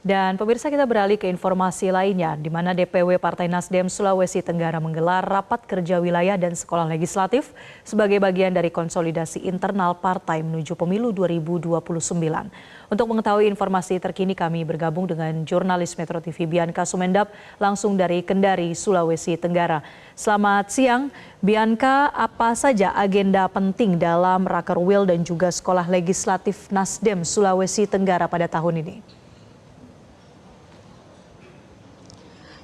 Dan pemirsa, kita beralih ke informasi lainnya, di mana DPW Partai Nasdem Sulawesi Tenggara menggelar rapat kerja wilayah dan sekolah legislatif sebagai bagian dari konsolidasi internal partai menuju pemilu 2029. Untuk mengetahui informasi terkini kami bergabung dengan jurnalis Metro TV Bianca Sumendap langsung dari Kendari, Sulawesi Tenggara. Selamat siang, Bianca, apa saja agenda penting dalam Rakerwil dan juga sekolah legislatif Nasdem Sulawesi Tenggara pada tahun ini?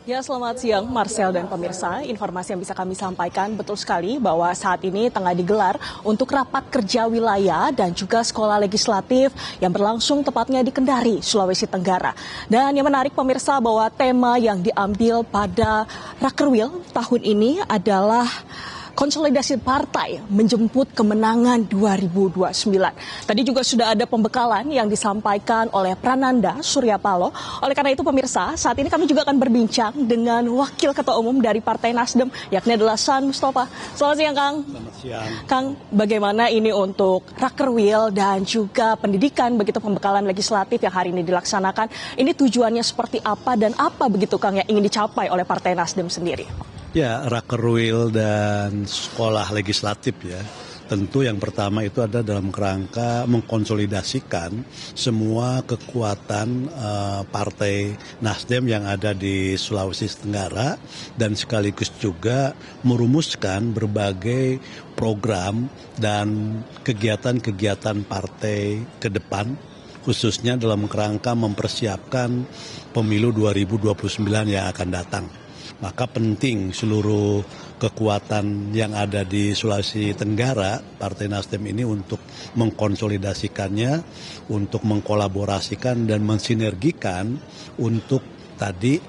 Ya, selamat siang Marcel dan pemirsa. Informasi yang bisa kami sampaikan betul sekali bahwa saat ini tengah digelar untuk rapat kerja wilayah dan juga sekolah legislatif yang berlangsung tepatnya di Kendari, Sulawesi Tenggara. Dan yang menarik pemirsa bahwa tema yang diambil pada Rakerwil tahun ini adalah konsolidasi partai menjemput kemenangan 2029. Tadi juga sudah ada pembekalan yang disampaikan oleh Prananda Suryapalo. Oleh karena itu pemirsa, saat ini kami juga akan berbincang dengan Wakil Ketua Umum dari Partai Nasdem, yakni adalah San Mustafa. Selamat siang, Kang. Selamat siang. Kang, bagaimana ini untuk Rakerwil dan juga pendidikan, begitu pembekalan legislatif yang hari ini dilaksanakan, ini tujuannya seperti apa dan apa begitu, Kang, yang ingin dicapai oleh Partai Nasdem sendiri? Ya, Rakerwil dan sekolah legislatif ya. Tentu yang pertama itu ada dalam kerangka mengkonsolidasikan semua kekuatan Partai Nasdem yang ada di Sulawesi Tenggara dan sekaligus juga merumuskan berbagai program dan kegiatan-kegiatan partai ke depan, khususnya dalam kerangka mempersiapkan pemilu 2029 yang akan datang. Maka penting seluruh kekuatan yang ada di Sulawesi Tenggara, Partai Nasdem ini untuk mengkonsolidasikannya, untuk mengkolaborasikan dan mensinergikan untuk tadi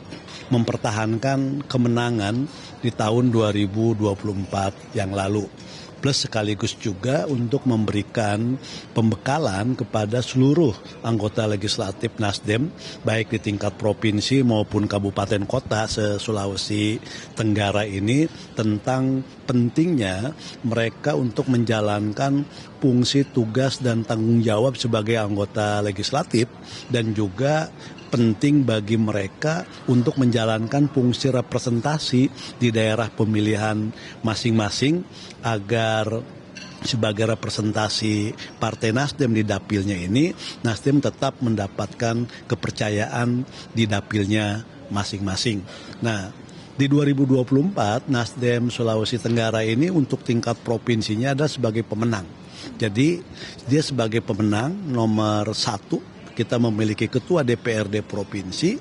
mempertahankan kemenangan di tahun 2024 yang lalu. Plus sekaligus juga untuk memberikan pembekalan kepada seluruh anggota legislatif Nasdem, baik di tingkat provinsi maupun kabupaten kota se-Sulawesi Tenggara ini, tentang pentingnya mereka untuk menjalankan fungsi, tugas, dan tanggung jawab sebagai anggota legislatif, dan juga penting bagi mereka untuk menjalankan fungsi representasi di daerah pemilihan masing-masing agar sebagai representasi Partai Nasdem di dapilnya ini, Nasdem tetap mendapatkan kepercayaan di dapilnya masing-masing. Nah, di 2024 Nasdem Sulawesi Tenggara ini untuk tingkat provinsinya ada sebagai pemenang. Jadi dia sebagai pemenang nomor 1. Kita memiliki ketua DPRD provinsi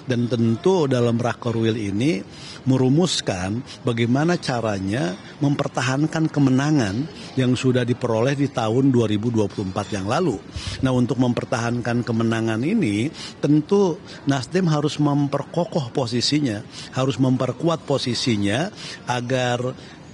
dan tentu dalam Rakerwil ini merumuskan bagaimana caranya mempertahankan kemenangan yang sudah diperoleh di tahun 2024 yang lalu. Nah, untuk mempertahankan kemenangan ini tentu Nasdem harus memperkokoh posisinya, harus memperkuat posisinya agar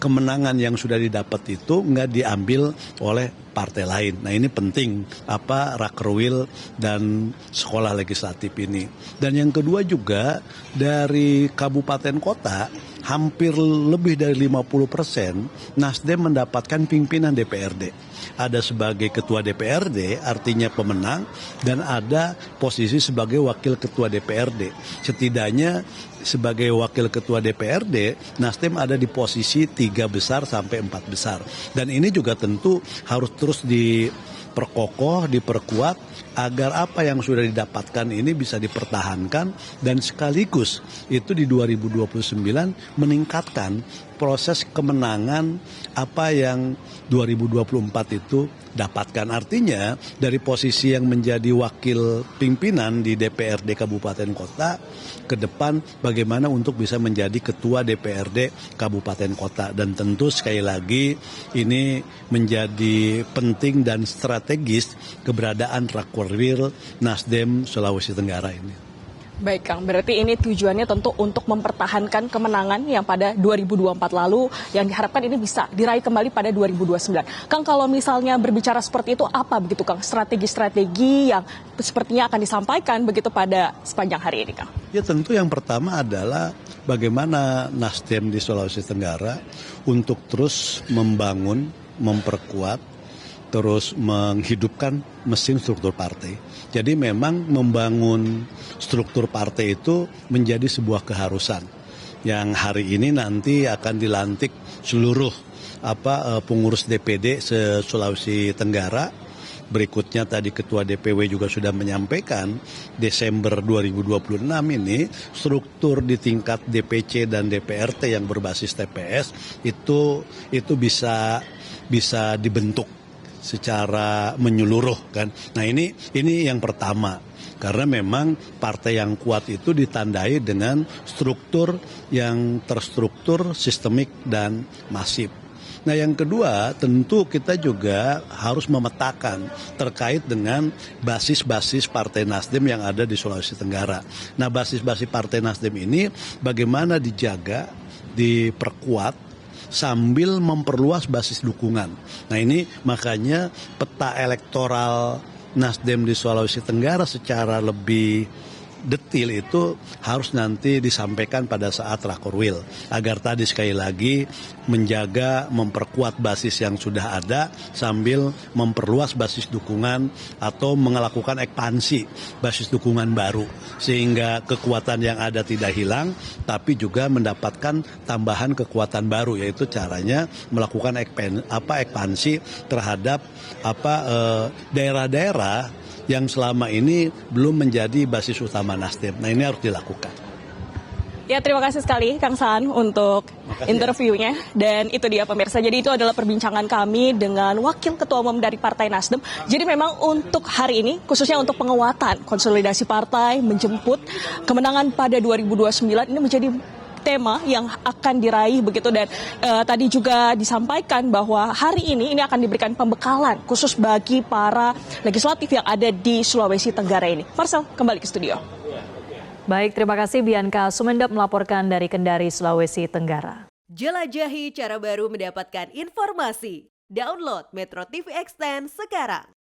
kemenangan yang sudah didapat itu nggak diambil oleh partai lain. Nah, ini penting Rakerwil dan sekolah legislatif ini. Dan yang kedua juga dari kabupaten kota hampir lebih dari 50% Nasdem mendapatkan pimpinan DPRD. Ada sebagai ketua DPRD, artinya pemenang, dan ada posisi sebagai wakil ketua DPRD. Setidaknya sebagai wakil ketua DPRD, Nasdem ada di posisi 3 besar sampai 4 besar. Dan ini juga tentu harus terus diperkokoh, diperkuat, agar apa yang sudah didapatkan ini bisa dipertahankan dan sekaligus itu di 2029 meningkatkan proses kemenangan apa yang 2024 itu dapatkan. Artinya dari posisi yang menjadi wakil pimpinan di DPRD Kabupaten Kota ke depan bagaimana untuk bisa menjadi ketua DPRD Kabupaten Kota. Dan tentu sekali lagi ini menjadi penting dan strategis keberadaan Rakerwil Nasdem Sulawesi Tenggara ini. Baik, Kang, berarti ini tujuannya tentu untuk mempertahankan kemenangan yang pada 2024 lalu yang diharapkan ini bisa diraih kembali pada 2029. Kang, kalau misalnya berbicara seperti itu, apa begitu, Kang, strategi-strategi yang sepertinya akan disampaikan begitu pada sepanjang hari ini, Kang? Ya, tentu yang pertama adalah bagaimana Nasdem di Sulawesi Tenggara untuk terus membangun, memperkuat, terus menghidupkan mesin struktur partai. Jadi memang membangun struktur partai itu menjadi sebuah keharusan yang hari ini nanti akan dilantik seluruh pengurus DPD se-Sulawesi Tenggara. Berikutnya tadi Ketua DPW juga sudah menyampaikan Desember 2026 ini struktur di tingkat DPC dan DPRT yang berbasis TPS itu bisa dibentuk secara menyeluruh kan. Nah ini yang pertama. Karena memang partai yang kuat itu ditandai dengan struktur yang terstruktur, sistemik, dan masif. Nah yang kedua tentu kita juga harus memetakan terkait dengan basis-basis Partai Nasdem yang ada di Sulawesi Tenggara. Nah basis-basis Partai Nasdem ini bagaimana dijaga, diperkuat, sambil memperluas basis dukungan. Nah ini makanya peta elektoral Nasdem di Sulawesi Tenggara secara lebih detil itu harus nanti disampaikan pada saat Rakorwil. Agar tadi sekali lagi menjaga, memperkuat basis yang sudah ada sambil memperluas basis dukungan atau melakukan ekspansi basis dukungan baru. Sehingga kekuatan yang ada tidak hilang tapi juga mendapatkan tambahan kekuatan baru, yaitu caranya melakukan ekspansi terhadap daerah-daerah yang selama ini belum menjadi basis utama Nasdem. Nah ini harus dilakukan. Ya terima kasih sekali Kang Saan untuk interviewnya. Dan itu dia pemirsa, jadi itu adalah perbincangan kami dengan Wakil Ketua Umum dari Partai Nasdem. Jadi memang untuk hari ini, khususnya untuk penguatan konsolidasi partai, menjemput kemenangan pada 2029 ini menjadi tema yang akan diraih begitu. Dan tadi juga disampaikan bahwa hari ini akan diberikan pembekalan khusus bagi para legislatif yang ada di Sulawesi Tenggara ini. Marcel, kembali ke studio. Baik, terima kasih Bianca Sumendap melaporkan dari Kendari, Sulawesi Tenggara. Jelajahi cara baru mendapatkan informasi. Download Metro TV Extend sekarang.